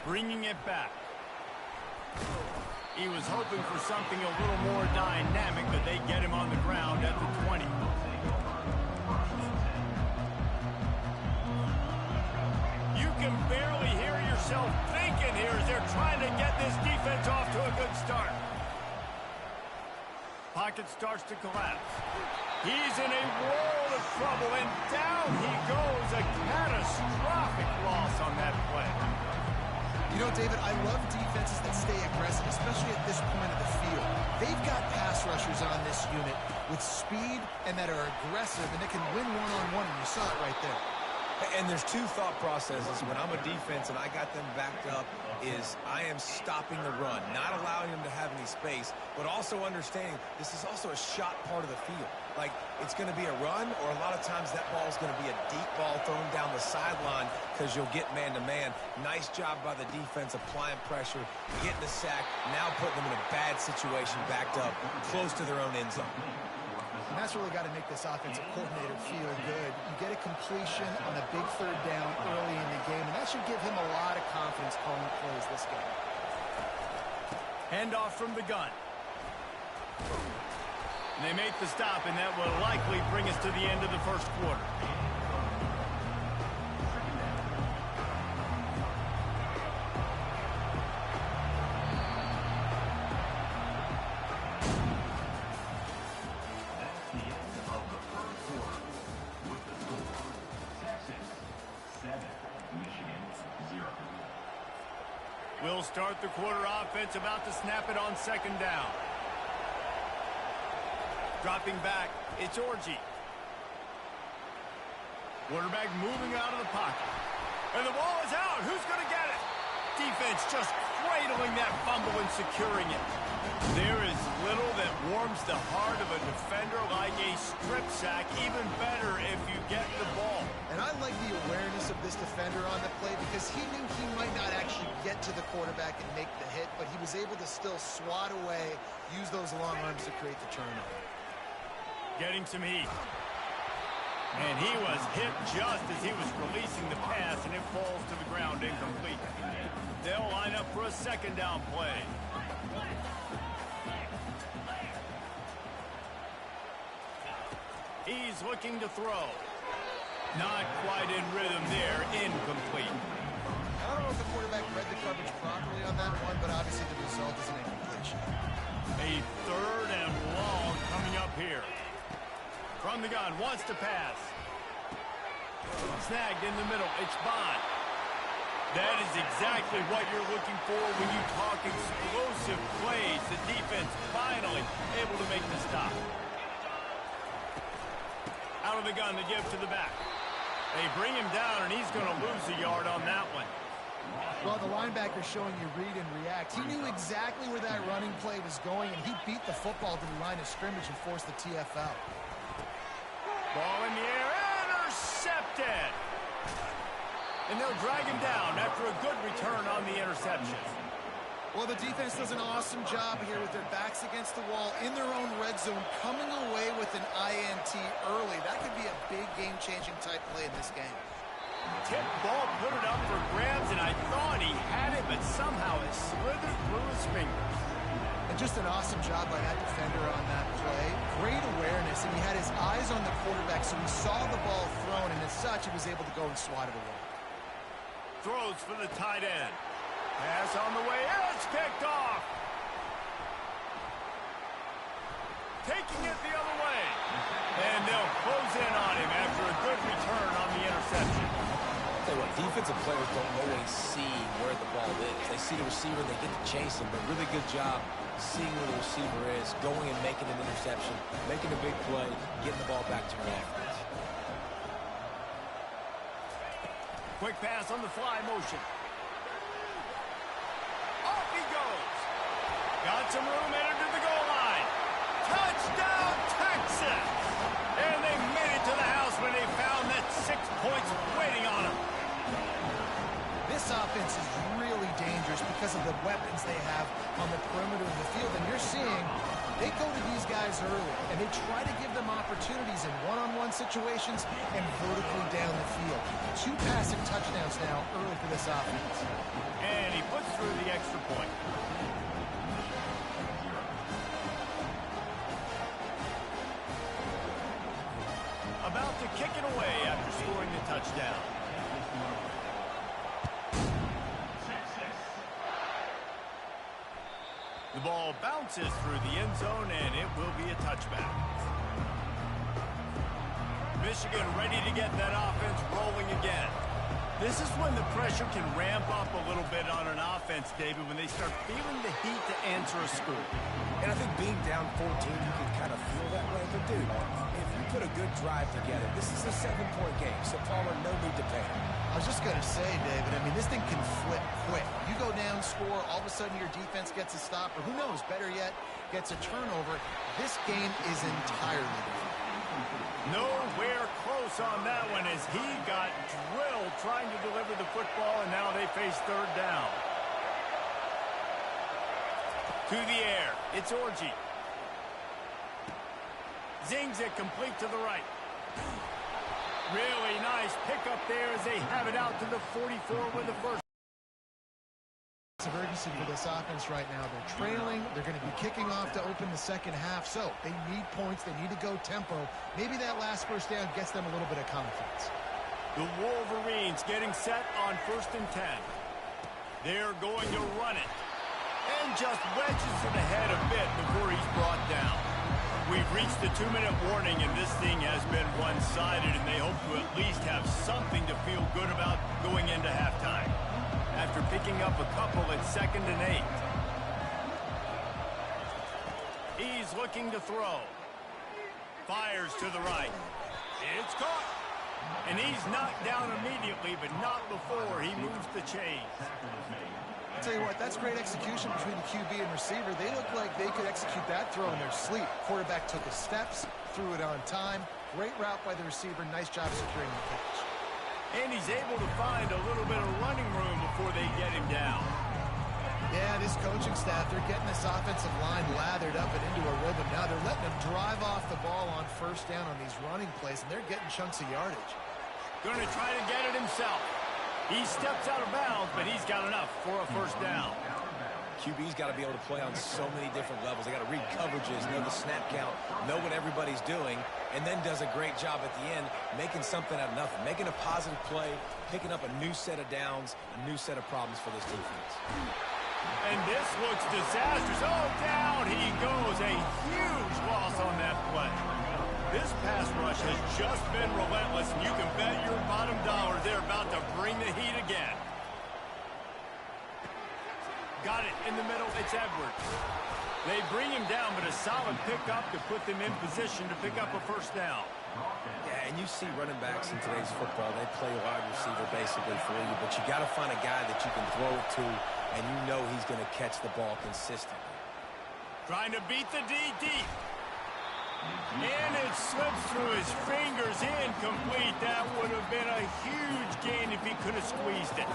Bringing it back. He was hoping for something a little more dynamic, but they get him on the ground at the 20. You can barely hear yourself thinking here as they're trying to get this defense off to a good start. Pocket starts to collapse. He's in a world of trouble, and down he goes. A catastrophic loss on that play. You know, David, I love defenses that stay aggressive, especially at this point of the field. They've got pass rushers on this unit with speed and that are aggressive, and they can win one-on-one, and you saw it right there. And there's two thought processes when I'm a defense and I got them backed up is I am stopping the run, not allowing them to have any space, but also understanding this is also a shot part of the field. Like, it's going to be a run, or a lot of times that ball is going to be a deep ball thrown down the sideline because you'll get man-to-man. Nice job by the defense applying pressure, getting the sack, now putting them in a bad situation backed up close to their own end zone. And that's really got to make this offensive coordinator feel good. You get a completion on a big third down early in the game, and that should give him a lot of confidence calling plays this game. Handoff from the gun. And they make the stop, and that will likely bring us to the end of the first quarter. We'll start the quarter offense, about to snap it on second down. Dropping back, it's Orji. Quarterback moving out of the pocket. And the ball is out. Who's going to get it? Defense just cradling that fumble and securing it. There is little that warms the heart of a defender like a strip sack. Even better if you get the ball. And I like the awareness of this defender on the play because he knew he might not actually get to the quarterback and make the hit, but he was able to still swat away, use those long arms to create the turnover. Getting some heat. And he was hit just as he was releasing the pass, and it falls to the ground incomplete. They'll line up for a second down play. He's looking to throw. Not quite in rhythm there. Incomplete. I don't know if the quarterback read the coverage properly on that one, but obviously the result is an incompletion. A third and long coming up here. From the gun, wants to pass. Snagged in the middle. It's Bond. That is exactly what you're looking for when you talk explosive plays. The defense finally able to make the stop. Out of the gun to give to the back. They bring him down, and he's going to lose a yard on that one. Well, the linebacker's showing you read and react. He knew exactly where that running play was going, and he beat the football to the line of scrimmage and forced the TFL. Ball in the air, intercepted! And they'll drag him down after a good return on the interception. Well, the defense does an awesome job here with their backs against the wall in their own red zone, coming away with an INT early. That could be a big game-changing type play in this game. Tip ball, put it up for grabs, and I thought he had it, but somehow it slithered through his fingers. And just an awesome job by that defender on that play. Great awareness, and he had his eyes on the quarterback, so he saw the ball thrown, and as such, he was able to go and swat it away. Throws for the tight end. Pass on the way, and it's picked off. Taking it the other way. And they'll close in on him after a good return on the interception. I'll tell you what, defensive players don't always see where the ball is. They see the receiver, they get to chase him, but really good job seeing where the receiver is, going and making an interception, making a big play, getting the ball back to your offense. Quick pass on the fly motion. Off he goes. Got some room, entered to the goal line. Touchdown, Texas! And they made it to the house when they found that 6 points waiting on them. This offense is really dangerous because of the weapons they have on the perimeter of the field. And you're seeing they go to these guys early, and they try to give them opportunities in one-on-one situations and vertically down the field. 2 passing touchdowns now early for this offense. And he puts through the extra point. About to kick it away after scoring the touchdown. The ball bounces through the end zone, and it will be a touchback. Michigan ready to get that offense rolling again. This is when the pressure can ramp up a little bit on an offense, David, when they start feeling the heat to answer a score. And I think being down 14, you can kind of feel that way. But, dude, if you put a good drive together, this is a 7-point game, so Palmer, no need to panic. I was just going to say, David, I mean, this thing can flip quick. You go down, score, all of a sudden your defense gets a stop, or who knows, better yet, gets a turnover. This game is entirely different. Nowhere close on that one as he got drilled trying to deliver the football, and now they face third down. To the air, it's Orji. Zings it complete to the right. Really nice pickup there as they have it out to the 44 with the first. Of urgency for this offense right now. They're trailing. They're going to be kicking off to open the second half. So they need points. They need to go tempo. Maybe that last first down gets them a little bit of confidence. The Wolverines getting set on 1st and 10. They're going to run it. And just wedges it ahead a bit before he's brought down. We've reached the 2-minute warning, and this thing has been one-sided, and they hope to at least have something to feel good about going into halftime. After picking up a couple at 2nd and 8. He's looking to throw. Fires to the right. It's caught. And he's knocked down immediately, but not before he moves the chains. I'll tell you what, that's great execution between the QB and receiver. They look like they could execute that throw in their sleep. Quarterback took his steps, threw it on time. Great route by the receiver. Nice job securing the catch. And he's able to find a little bit of running room before they get him down. Yeah, this coaching staff, they're getting this offensive line lathered up and into a rhythm. Now they're letting him drive off the ball on first down on these running plays, and they're getting chunks of yardage. Going to try to get it himself. He steps out of bounds, but he's got enough for a first down. QB's got to be able to play on so many different levels. They got to read coverages, know the snap count, know what everybody's doing, and then does a great job at the end making something out of nothing, making a positive play, picking up a new set of downs, a new set of problems for this defense. And this looks disastrous. Oh, down he goes. A huge loss on that play. This pass rush has just been relentless, and you can bet your bottom dollar they're about to bring the heat again. Got it in the middle. It's Edwards. They bring him down, but a solid pickup to put them in position to pick up a first down. Yeah, and you see running backs in today's football, they play wide receiver basically for you, but you got to find a guy that you can throw it to, and you know he's going to catch the ball consistently. Trying to beat the D deep. And it slips through his fingers, incomplete. That would have been a huge gain if he could have squeezed it.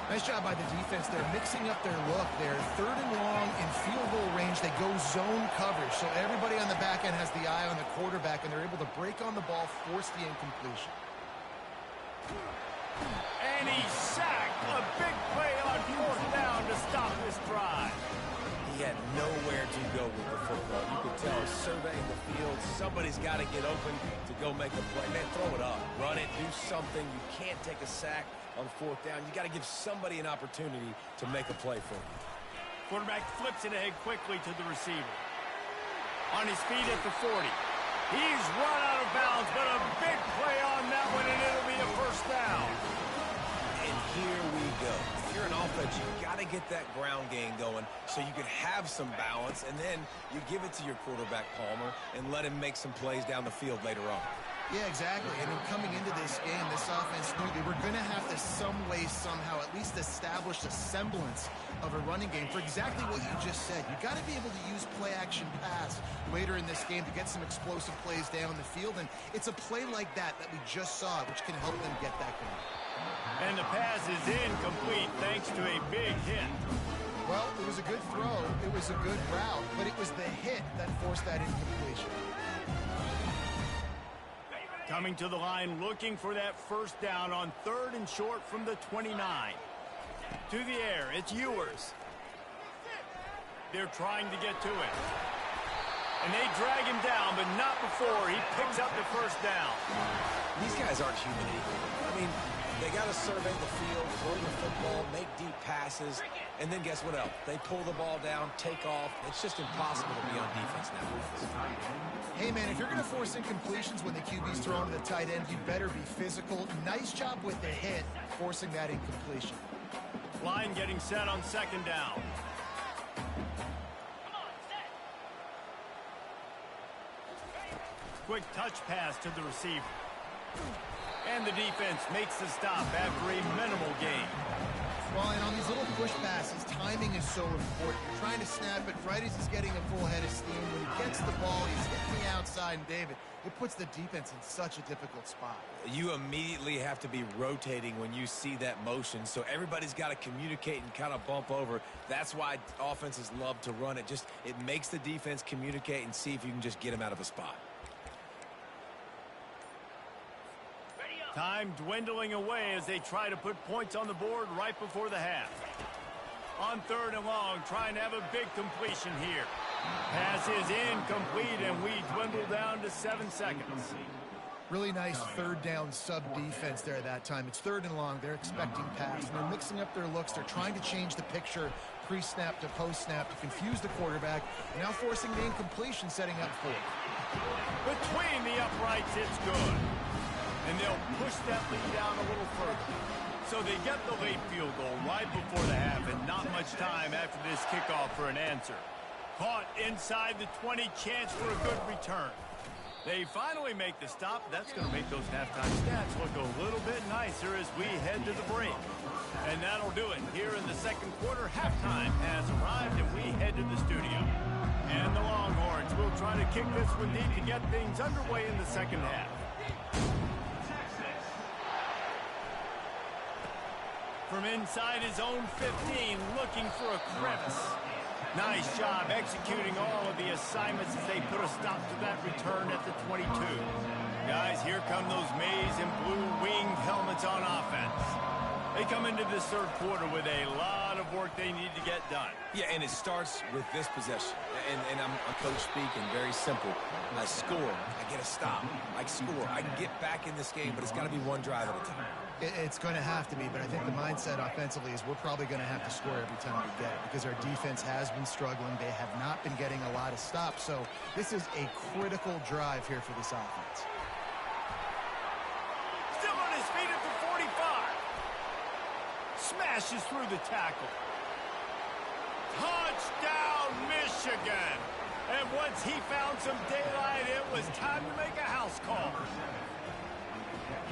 Nice job by the defense. They're mixing up their look. They're 3rd and long in field goal range. They go zone coverage, so everybody on the back end has the eye on the quarterback, and they're able to break on the ball, force the incompletion. And he's sacked. A big play on 4th down to stop this drive. He had nowhere to go with the football. You could tell, surveying the field, somebody's got to get open to go make a play. Man, throw it up. Run it. Do something. You can't take a sack on 4th down. You got to give somebody an opportunity to make a play for you. Quarterback flips it ahead quickly to the receiver. On his feet at the 40. He's run out of bounds, but a big play on that one, and it'll be a first down. And here we go. If you're an offense, you got to get that ground game going so you can have some balance, and then you give it to your quarterback, Palmer, and let him make some plays down the field later on. Yeah, exactly. And coming into this game, this offense knew they were going to have to some way, somehow, at least establish a semblance of a running game for exactly what you just said. You got to be able to use play-action pass later in this game to get some explosive plays down the field. And it's a play like that we just saw, which can help them get that going. And the pass is incomplete thanks to a big hit. Well, it was a good throw, it was a good route, but it was the hit that forced that incompletion. Coming to the line looking for that first down on 3rd and short from the 29. To the air, it's Ewers. They're trying to get to it. And they drag him down, but not before he picks up the first down. These guys aren't human equal. I mean, they got to survey the field, throw the football, make deep passes, and then guess what else? They pull the ball down, take off. It's just impossible to be on defense nowadays. Hey, man, if you're going to force incompletions when the QB's thrown to the tight end, you better be physical. Nice job with the hit, forcing that incompletion. Line getting set on 2nd down. Quick touch pass to the receiver. And the defense makes the stop after a minimal gain. Well, and on these little push passes, timing is so important. You're trying to snap it right as he's getting a full head of steam. When he gets the ball, he's hitting the outside, and David, it puts the defense in such a difficult spot. You immediately have to be rotating when you see that motion, so everybody's got to communicate and kind of bump over. That's why offenses love to run it. It makes the defense communicate and see if you can just get them out of a spot. Time dwindling away as they try to put points on the board right before the half. On 3rd and long, trying to have a big completion here. Pass is incomplete, and we dwindle down to 7 seconds. Really nice 3rd down sub-defense there that time. It's 3rd and long. They're expecting pass, and they're mixing up their looks. They're trying to change the picture pre-snap to post-snap to confuse the quarterback, and now forcing the incompletion, setting up 4th. Between the uprights, it's good. And they'll push that lead down a little further. So they get the late field goal right before the half, and not much time after this kickoff for an answer. Caught inside the 20, chance for a good return. They finally make the stop. That's going to make those halftime stats look a little bit nicer as we head to the break. And that'll do it. Here in the 2nd quarter, halftime has arrived, and we head to the studio. And the Longhorns will try to kick this one deep to get things underway in the 2nd half. From inside his own 15, looking for a crevice. Nice job executing all of the assignments as they put a stop to that return at the 22. Guys, here come those maize and blue winged helmets on offense. They come into this 3rd quarter with a lot of work they need to get done. Yeah, and it starts with this possession. And I'm coach speaking, very simple. I score, I get a stop, I score. I can get back in this game, but it's got to be one drive at a time. It's going to have to be, but I think the mindset offensively is we're probably going to have to score every time we get it because our defense has been struggling. They have not been getting a lot of stops, so this is a critical drive here for this offense. Still on his feet at the 45. Smashes through the tackle. Touchdown, Michigan. And once he found some daylight, it was time to make a house call.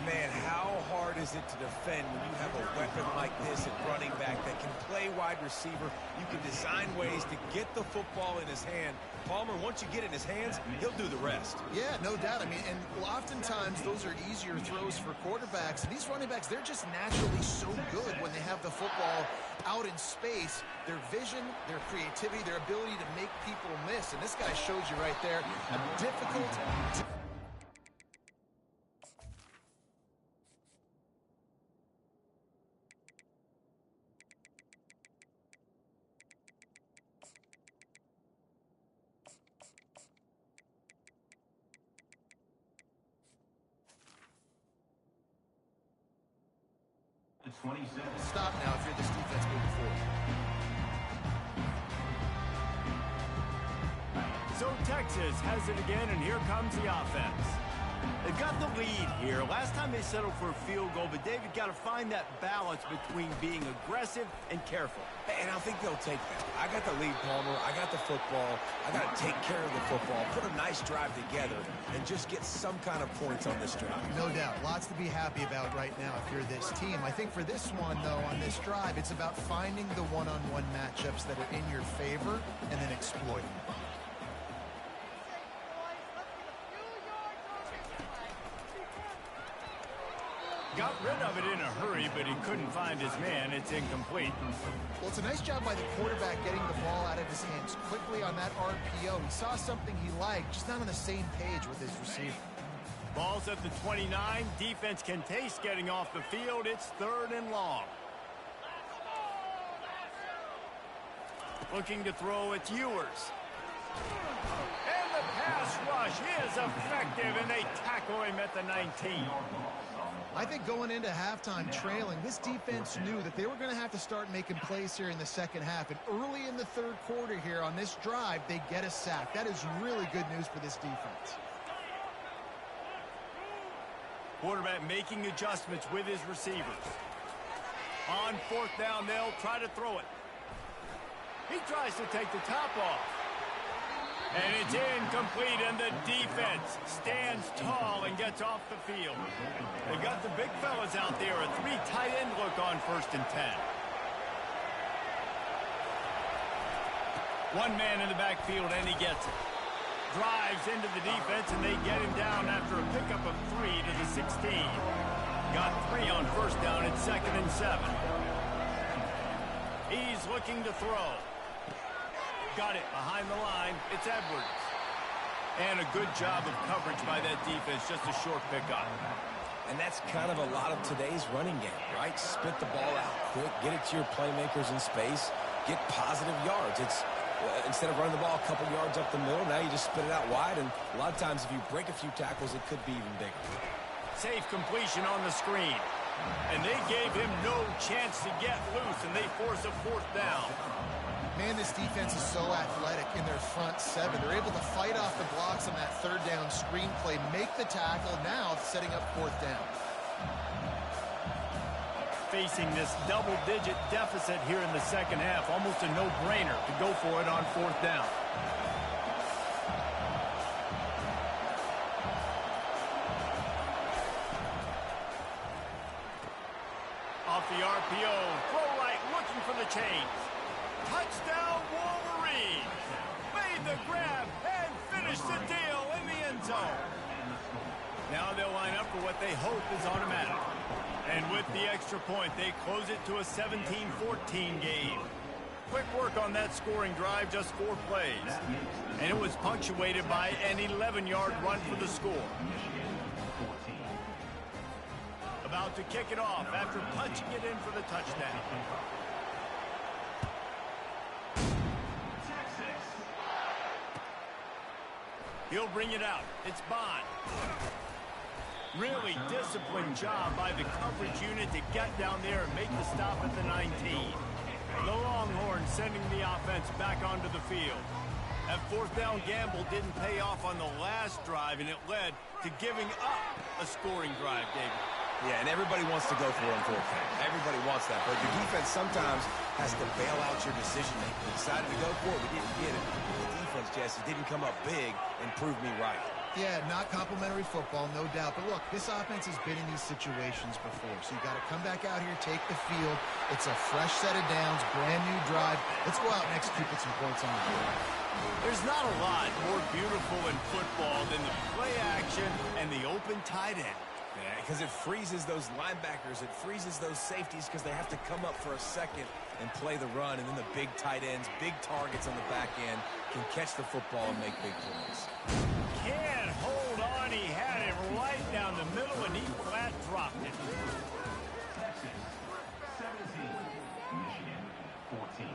Man, how hard is it to defend when you have a weapon like this at running back that can play wide receiver? You can design ways to get the football in his hand. Palmer, once you get it in his hands, he'll do the rest. Yeah, no doubt. I mean, and oftentimes those are easier throws for quarterbacks. And these running backs, they're just naturally so good when they have the football out in space. Their vision, their creativity, their ability to make people miss. And this guy shows you right there a difficult... Stop now if you're this defense moving forward. So Texas has it again, and here comes the offense. They've got the lead here. Last time they settled for a field goal, but David got to find that balance between being aggressive and careful. And I think they'll take that. I got the lead, Palmer. I got the football. I got to take care of the football, put a nice drive together, and just get some kind of points on this drive. No doubt. Lots to be happy about right now if you're this team. I think for this one, though, on this drive, it's about finding the one-on-one matchups that are in your favor and then exploiting them. Got rid of it in a hurry, but he couldn't find his man. It's incomplete. Well, it's a nice job by the quarterback getting the ball out of his hands quickly on that RPO. He saw something he liked, just not on the same page with his receiver. Ball's at the 29. Defense can taste getting off the field. It's 3rd and long. Looking to throw, it's Ewers. And the pass rush is effective, and they tackle him at the 19. I think going into halftime trailing, this defense knew that they were going to have to start making plays here in the second half. And early in the 3rd quarter here on this drive, they get a sack. That is really good news for this defense. Quarterback making adjustments with his receivers. On 4th down, they'll try to throw it. He tries to take the top off. And it's incomplete, and the defense stands tall and gets off the field. They got the big fellas out there, a 3 tight end look on 1st and 10. One man in the backfield, and he gets it. Drives into the defense, and they get him down after a pickup of 3 to the 16. Got 3 on 1st down at 2nd and 7. He's looking to throw. Got it behind the line. It's Edwards. And a good job of coverage by that defense. Just a short pickup. And that's kind of a lot of today's running game, right? Spit the ball out quick, get it to your playmakers in space, get positive yards. It's instead of running the ball a couple yards up the middle, now you just spit it out wide, and a lot of times if you break a few tackles, it could be even bigger. Safe completion on the screen. And they gave him no chance to get loose, and they force a 4th down. Man, this defense is so athletic in their front 7. They're able to fight off the blocks on that 3rd down screen play, make the tackle, now setting up 4th down. Facing this double-digit deficit here in the second half, almost a no-brainer to go for it on 4th down. Off the RPO, throw right, looking for the chains. Touchdown, Wolverine! Made the grab and finished the deal in the end zone. Now they'll line up for what they hope is automatic. And with the extra point, they close it to a 17-14 game. Quick work on that scoring drive, just 4 plays. And it was punctuated by an 11-yard run for the score. About to kick it off after punching it in for the touchdown. He'll bring it out. It's Bond. Really disciplined job by the coverage unit to get down there and make the stop at the 19. The Longhorns sending the offense back onto the field. That 4th down gamble didn't pay off on the last drive, and it led to giving up a scoring drive, David. Yeah, and everybody wants to go for it on 4th down. Everybody wants that, but your defense sometimes has to bail out your decision-making. We decided to go for it. We didn't get it. The defense, Jesse, didn't come up big and prove me right. Yeah, not complimentary football, no doubt. But look, this offense has been in these situations before. So you got to come back out here, take the field. It's a fresh set of downs, brand new drive. Let's go out and execute with some points on the board. There's not a lot more beautiful in football than the play action and the open tight end. Yeah, because it freezes those linebackers. It freezes those safeties because they have to come up for a second and play the run. And then the big tight ends, big targets on the back end can catch the football and make big plays. Can't hold on. He had it right down the middle, and he flat dropped it. Texas 17, Michigan 14.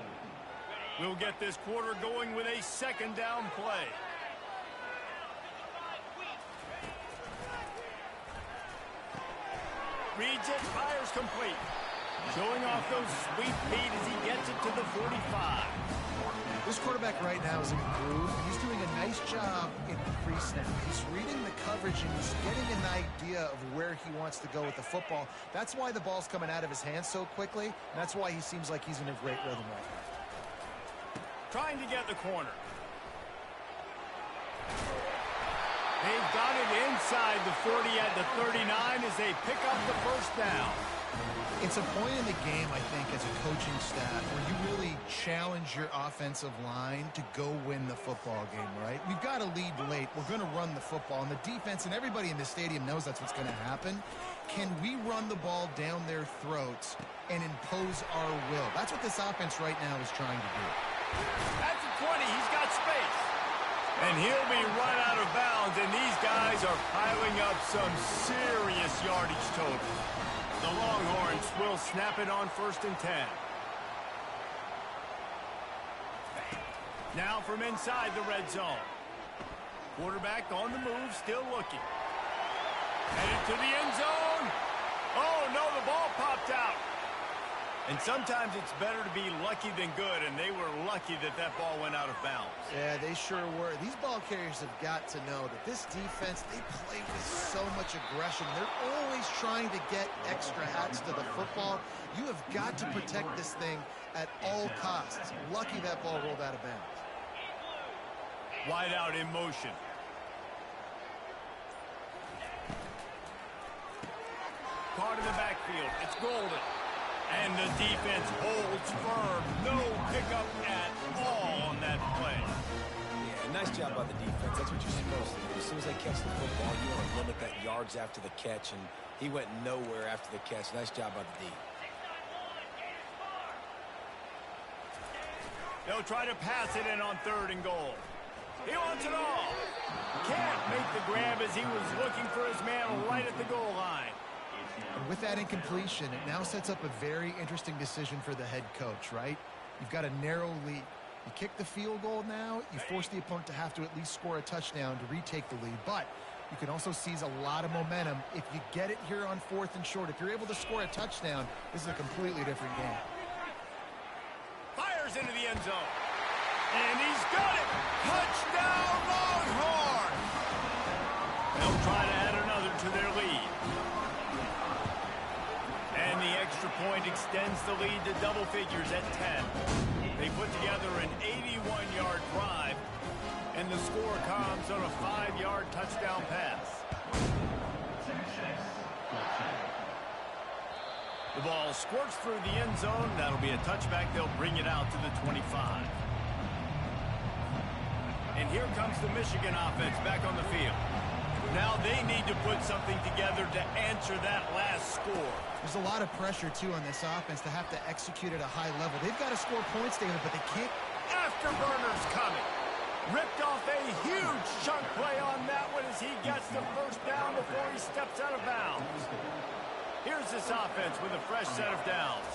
We'll get this quarter going with a 2nd down play. Reads it, fires complete. Showing off those sweet feet as he gets it to the 45. This quarterback right now is in a groove. He's doing a nice job in the pre-snap. He's reading the coverage and he's getting an idea of where he wants to go with the football. That's why the ball's coming out of his hands so quickly. And that's why he seems like he's in a great rhythm right now. Trying to get the corner. They've got it inside the 40 at the 39 as they pick up the first down. It's a point in the game, I think, as a coaching staff where you really challenge your offensive line to go win the football game, right? We've got to lead late. We're going to run the football. And the defense and everybody in the stadium knows that's what's going to happen. Can we run the ball down their throats and impose our will? That's what this offense right now is trying to do. That's a 20. He's got space. And he'll be run out of bounds, and these guys are piling up some serious yardage total. The Longhorns will snap it on 1st and 10. Now from inside the red zone. Quarterback on the move, still looking. Headed to the end zone. Oh, no, the ball popped out. And sometimes it's better to be lucky than good, and they were lucky that that ball went out of bounds. Yeah, they sure were. These ball carriers have got to know that this defense, they play with so much aggression. They're always trying to get extra hats to the football. You have got to protect this thing at all costs. Lucky that ball rolled out of bounds. Wide out in motion. Caught in the backfield. It's Golden. And the defense holds firm. No pickup at all on that play. Yeah, nice job by the defense. That's what you're supposed to do. As soon as they catch the football, you want to limit that yards after the catch, and he went nowhere after the catch. Nice job by the D. They'll try to pass it in on 3rd and goal. He wants it all. Can't make the grab as he was looking for his man right at the goal line. And with that incompletion, it now sets up a very interesting decision for the head coach, right? You've got a narrow lead. You kick the field goal now, you force the opponent to have to at least score a touchdown to retake the lead. But you can also seize a lot of momentum if you get it here on 4th and short. If you're able to score a touchdown, this is a completely different game. Fires into the end zone. And he's got it. Touchdown, Longhorn. They'll try to add another to their lead. And the extra point extends the lead to double figures at 10. They put together an 81-yard drive, and the score comes on a 5-yard touchdown pass. The ball squirts through the end zone. That'll be a touchback. They'll bring it out to the 25. And here comes the Michigan offense back on the field. Now they need to put something together to answer that last score. There's a lot of pressure, too, on this offense to have to execute at a high level. They've got to score points, David, but they can't. Afterburner's coming. Ripped off a huge chunk play on that one as he gets the first down before he steps out of bounds. Here's this offense with a fresh set of downs.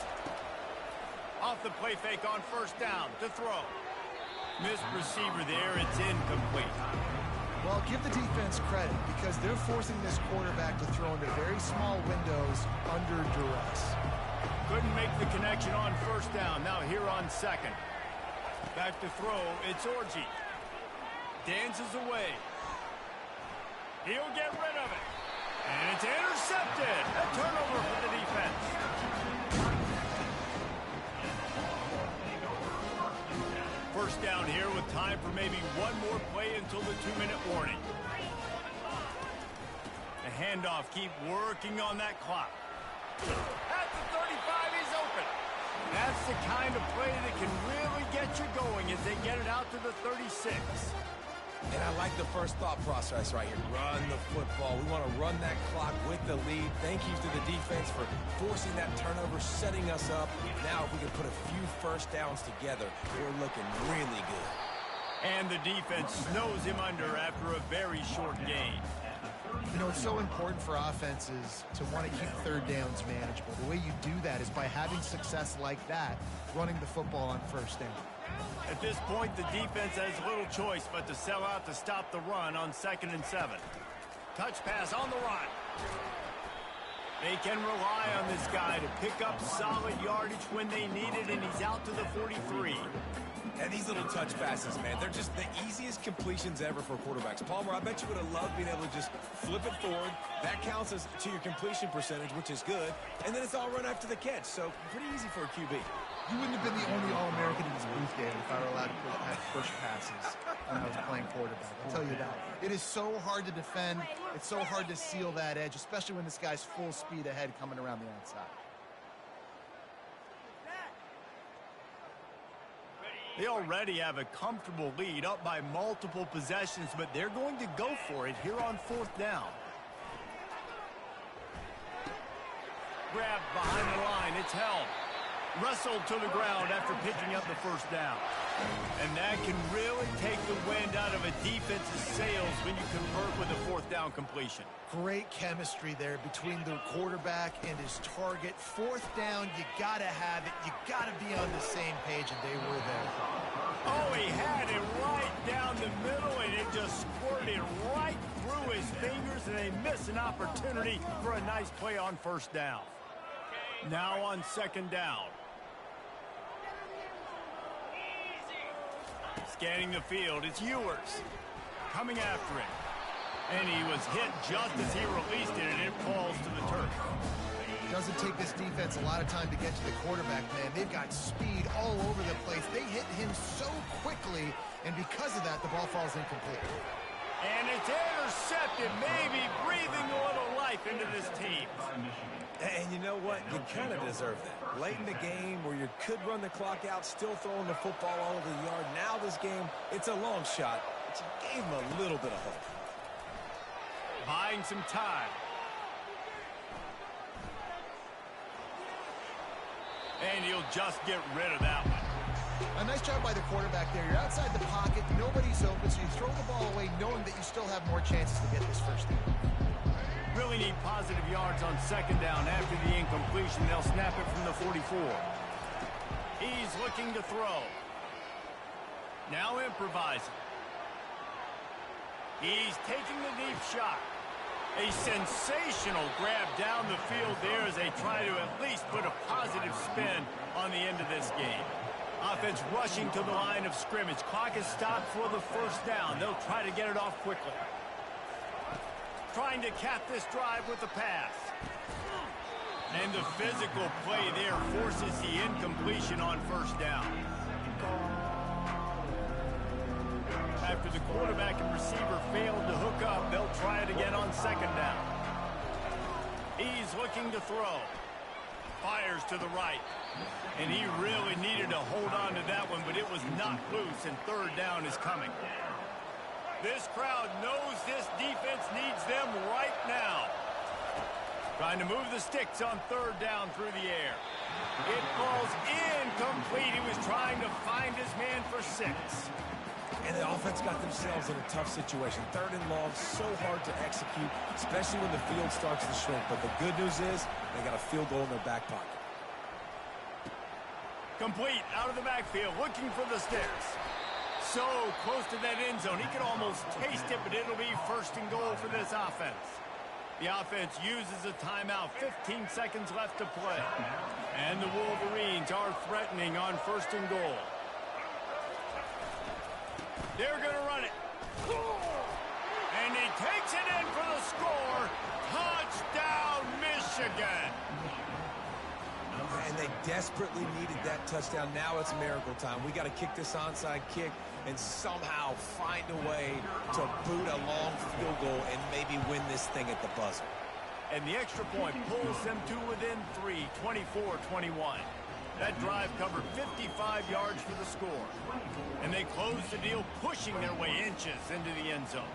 Off the play fake on 1st down to throw. Missed receiver there. It's incomplete. Well, give the defense credit because they're forcing this quarterback to throw into very small windows under duress. Couldn't make the connection on 1st down. Now here on 2nd. Back to throw. It's Orji. Dances away. He'll get rid of it. And it's intercepted. A turnover for the defense. First down here with time for maybe one more play until the 2-minute warning. The handoff, keep working on that clock. At the 35, he's open. That's the kind of play that can really get you going as they get it out to the 36. And I like the first thought process right here. Run the football. We want to run that clock with the lead. Thank you to the defense for forcing that turnover, setting us up. Now if we can put a few first downs together, we're looking really good. And the defense snows him under after a very short game. You know, it's so important for offenses to want to keep 3rd downs manageable. The way you do that is by having success like that, running the football on 1st down. At this point, the defense has little choice but to sell out to stop the run on 2nd and 7. Touch pass on the run. They can rely on this guy to pick up solid yardage when they need it, and he's out to the 43. And these little touch passes, man, they're just the easiest completions ever for quarterbacks. Palmer, I bet you would have loved being able to just flip it forward. That counts as to your completion percentage, which is good. And then it's all run after the catch, so pretty easy for a QB. You wouldn't have been the only All-American in this booth game if I were allowed to push passes when I was playing quarterback. I'll tell you that. It is so hard to defend. It's so hard to seal that edge, especially when this guy's full speed ahead coming around the outside. They already have a comfortable lead, up by multiple possessions, but they're going to go for it here on 4th down. Grabbed behind the line, it's held. Wrestled to the ground after picking up the 1st down. And that can really take the wind out of a defense's sails when you convert with a 4th down completion. Great chemistry there between the quarterback and his target. 4th down, you gotta have it. You gotta be on the same page, and they were there. Oh, he had it right down the middle, and it just squirted right through his fingers, and they missed an opportunity for a nice play on 1st down. Now on 2nd down. Scanning the field, it's Ewers coming after him. And he was hit just as he released it, and it falls to the turf. It doesn't take this defense a lot of time to get to the quarterback, man. They've got speed all over the place. They hit him so quickly, and because of that, the ball falls incomplete. And it's intercepted, maybe breathing a little life into this team. And you know what? You kind of deserve that. Late in the game where you could run the clock out, still throwing the football all over the yard. Now this game, it's a long shot, but you gave him a little bit of hope. Buying some time. And he'll just get rid of that one. A nice job by the quarterback there. You're outside the pocket, nobody's open, so you throw the ball away knowing that you still have more chances to get this 1st down. Really need positive yards on 2nd down. After the incompletion, they'll snap it from the 44. He's looking to throw. Now improvising. He's taking the deep shot. A sensational grab down the field there as they try to at least put a positive spin on the end of this game. Offense rushing to the line of scrimmage. Clock is stopped for the 1st down. They'll try to get it off quickly. Trying to cap this drive with the pass. And the physical play there forces the incompletion on 1st down. After the quarterback and receiver failed to hook up, they'll try it again on 2nd down. He's looking to throw. Fires to the right. And he really needed to hold on to that one, but it was knocked loose, and 3rd down is coming. This crowd knows this defense needs them right now. Trying to move the sticks on 3rd down through the air. It falls incomplete. He was trying to find his man for 6. And the offense got themselves in a tough situation. 3rd and long, so hard to execute, especially when the field starts to shrink. But the good news is they got a field goal in their back pocket. Complete out of the backfield, looking for the sticks. So close to that end zone. He could almost taste it, but it'll be 1st and goal for this offense. The offense uses a timeout. 15 seconds left to play. And the Wolverines are threatening on 1st and goal. They're going to run it. And he takes it in for the score. Touchdown, Michigan. And they desperately needed that touchdown. Now it's miracle time. We got to kick this onside kick and somehow find a way to boot a long field goal and maybe win this thing at the buzzer. And the extra point pulls them to within 3, 24-21. That drive covered 55 yards for the score. And they close the deal, pushing their way inches into the end zone.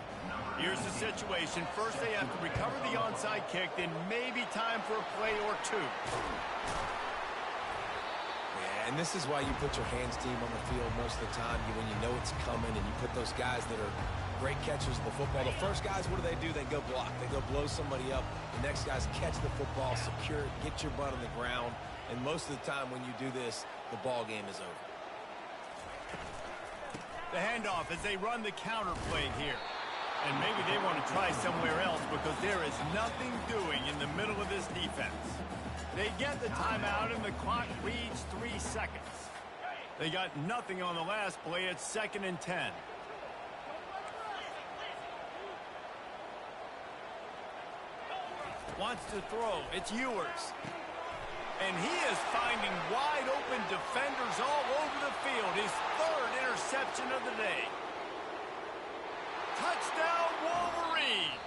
Here's the situation. First, they have to recover the onside kick, then maybe time for a play or 2. And this is why you put your hands team on the field most of the time when you know it's coming, and you put those guys that are great catchers of the football. The first guys, what do? They go block. They go blow somebody up. The next guys catch the football, secure it, get your butt on the ground. And most of the time when you do this, the ball game is over. The handoff as they run the counter play here. And maybe they want to try somewhere else because there is nothing doing in the middle of this defense. defense. They get the timeout, and the clock reads 3 seconds. They got nothing on the last play. It's 2nd and 10. Wants to throw. It's Ewers. And he is finding wide-open defenders all over the field. His 3rd interception of the day. Touchdown, Wolverines!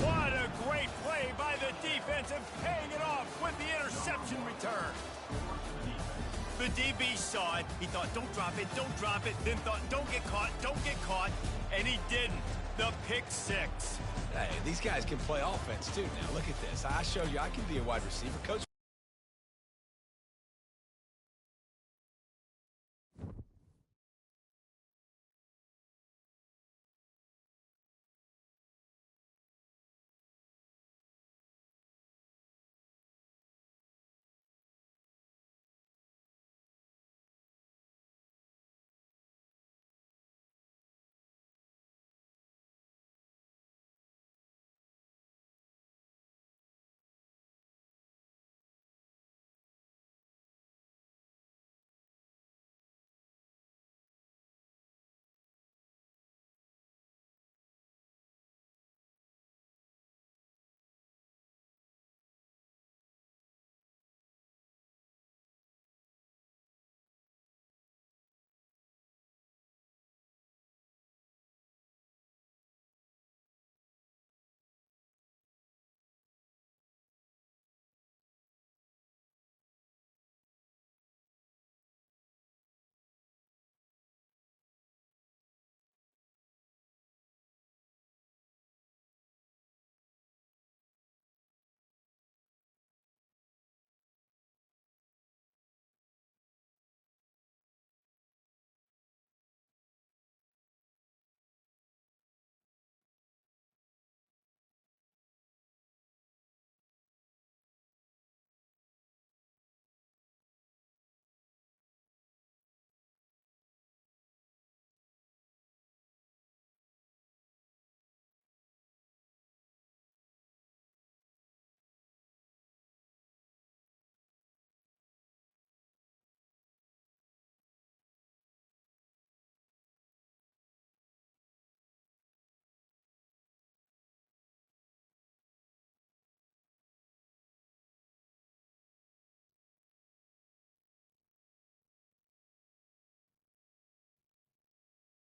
What a great play by the defense and paying it off with the interception return. The DB saw it. He thought, don't drop it, don't drop it. Then thought, don't get caught. And he didn't. The pick 6. Hey, these guys can play offense, too. Now, look at this. I showed you I can be a wide receiver. Coach